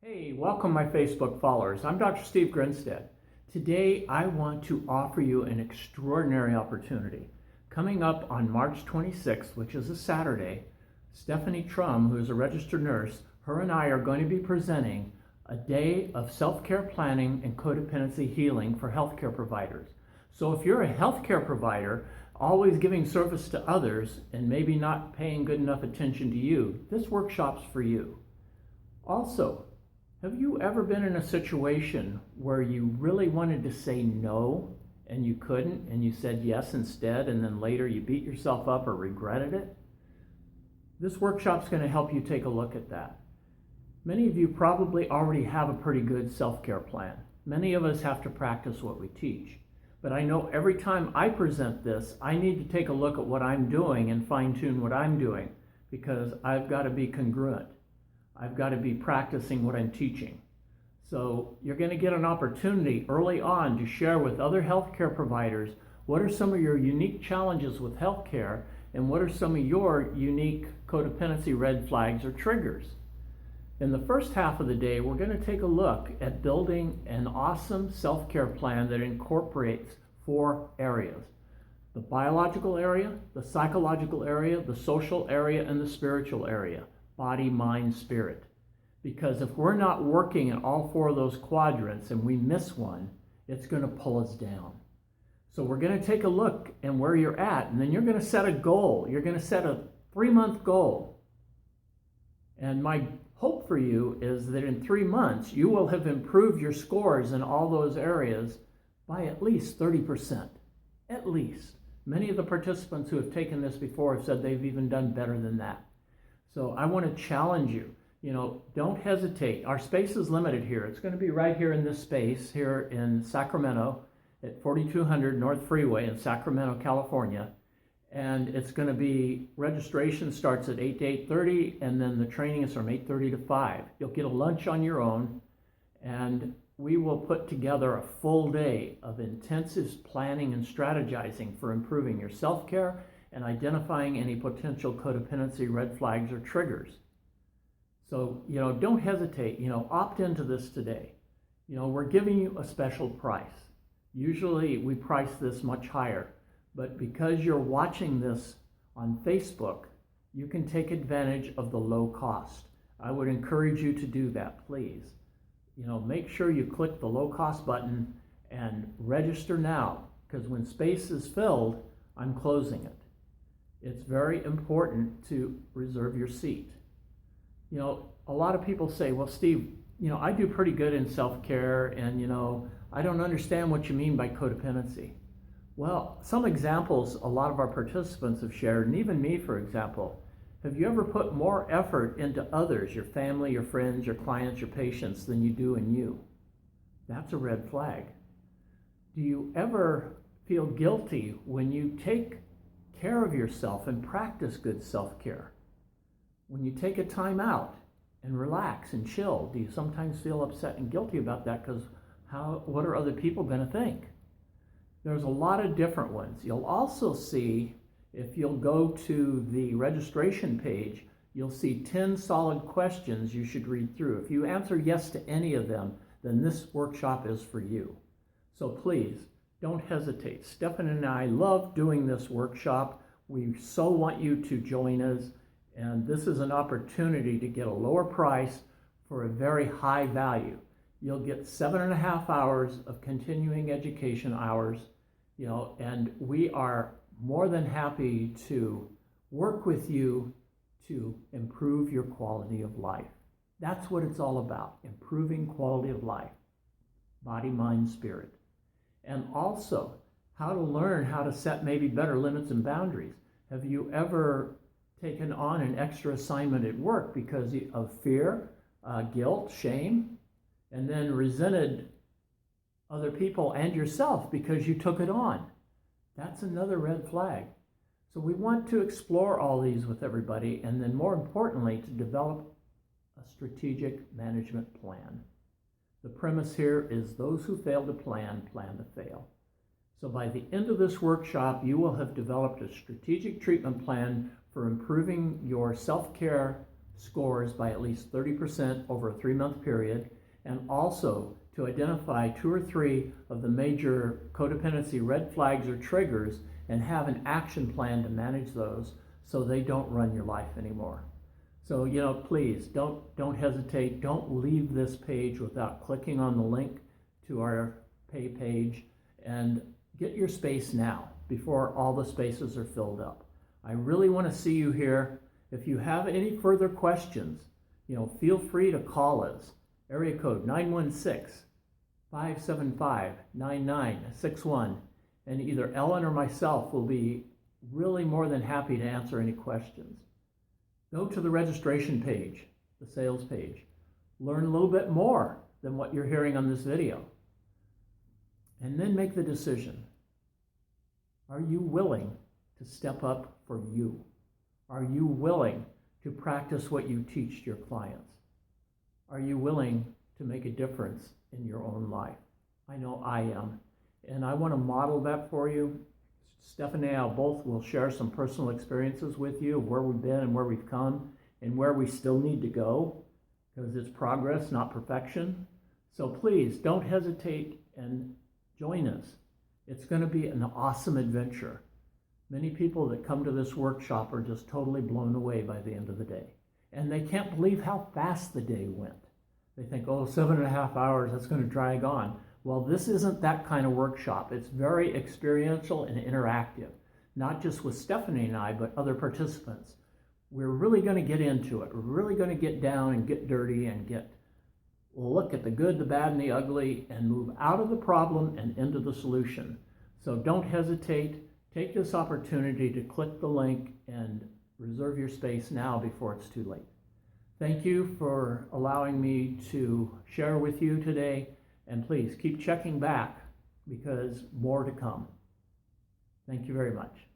Hey, welcome my Facebook followers. I'm Dr. Steve Grinstead. Today I want to offer you an extraordinary opportunity. Coming up on March 26th, which is a Saturday, Stephanie Trumm, who is a registered nurse, her and I are going to be presenting a day of self-care planning and codependency healing for healthcare providers. So if you're a healthcare provider, always giving service to others and maybe not paying good enough attention to you, this workshop's for you. Also, have you ever been in a situation where you really wanted to say no and you couldn't and you said yes instead and then later you beat yourself up or regretted it? This workshop's going to help you take a look at that. Many of you probably already have a pretty good self-care plan. Many of us have to practice what we teach. But I know every time I present this, I need to take a look at what I'm doing and fine-tune what I'm doing because I've got to be congruent. I've got to be practicing what I'm teaching. So you're going to get an opportunity early on to share with other healthcare providers what are some of your unique challenges with healthcare and what are some of your unique codependency red flags or triggers. In the first half of the day, we're going to take a look at building an awesome self-care plan that incorporates 4 areas: the biological area, the psychological area, the social area, and the spiritual area. Body, mind, spirit. Because if we're not working in all 4 of those quadrants and we miss one, it's going to pull us down. So we're going to take a look at where you're at, and then you're going to set a goal. You're going to set a 3-month goal. And my hope for you is that in 3 months, you will have improved your scores in all those areas by at least 30%. At least. Many of the participants who have taken this before have said they've even done better than that. So I want to challenge you, don't hesitate. Our space is limited here. It's going to be right here in this space here in Sacramento at 4200 North Freeway in Sacramento, California. And it's going to be, registration starts at 8 to 8:30 and then the training is from 8:30 to 5. You'll get a lunch on your own and we will put together a full day of intensive planning and strategizing for improving your self-care and identifying any potential codependency red flags or triggers. So, don't hesitate, opt into this today. We're giving you a special price. Usually we price this much higher, but because you're watching this on Facebook, you can take advantage of the low cost. I would encourage you to do that, please. Make sure you click the low cost button and register now, because when space is filled, I'm closing it. It's very important to reserve your seat. A lot of people say, well, Steve, I do pretty good in self-care and, I don't understand what you mean by codependency. Well, some examples a lot of our participants have shared, and even me, for example, have you ever put more effort into others, your family, your friends, your clients, your patients, than you do in you? That's a red flag. Do you ever feel guilty when you take care of yourself and practice good self-care? When you take a time out and relax and chill, do you sometimes feel upset and guilty about that because what are other people going to think? There's a lot of different ones. You'll also see, if you'll go to the registration page, you'll see 10 solid questions you should read through. If you answer yes to any of them, then this workshop is for you. So please, don't hesitate. Stephanie and I love doing this workshop. We so want you to join us, and this is an opportunity to get a lower price for a very high value. You'll get 7.5 hours of continuing education hours, and we are more than happy to work with you to improve your quality of life. That's what it's all about, improving quality of life, body, mind, spirit. And also, how to learn how to set maybe better limits and boundaries. Have you ever taken on an extra assignment at work because of fear, guilt, shame, and then resented other people and yourself because you took it on? That's another red flag. So we want to explore all these with everybody, and then more importantly, to develop a strategic management plan. The premise here is those who fail to plan to fail. So by the end of this workshop, you will have developed a strategic treatment plan for improving your self-care scores by at least 30% over a 3-month period, and also to identify 2 or 3 of the major codependency red flags or triggers and have an action plan to manage those so they don't run your life anymore. So, please don't hesitate. Don't leave this page without clicking on the link to our pay page and get your space now before all the spaces are filled up. I really want to see you here. If you have any further questions, feel free to call us. Area code 916-575-9961. And either Ellen or myself will be really more than happy to answer any questions. Go to the registration page, the sales page. Learn a little bit more than what you're hearing on this video. And then make the decision. Are you willing to step up for you? Are you willing to practice what you teach your clients? Are you willing to make a difference in your own life? I know I am. And I want to model that for you. Stephanie and I both will share some personal experiences with you of where we've been and where we've come and where we still need to go, because it's progress, not perfection. So please don't hesitate and join us. It's going to be an awesome adventure. Many people that come to this workshop are just totally blown away by the end of the day. And they can't believe how fast the day went. They think, 7.5 hours, that's going to drag on. Well, this isn't that kind of workshop. It's very experiential and interactive, not just with Stephanie and I, but other participants. We're really going to get into it. We're really going to get down and get dirty and look at the good, the bad, and the ugly and move out of the problem and into the solution. So don't hesitate. Take this opportunity to click the link and reserve your space now before it's too late. Thank you for allowing me to share with you today. And please keep checking back because more to come. Thank you very much.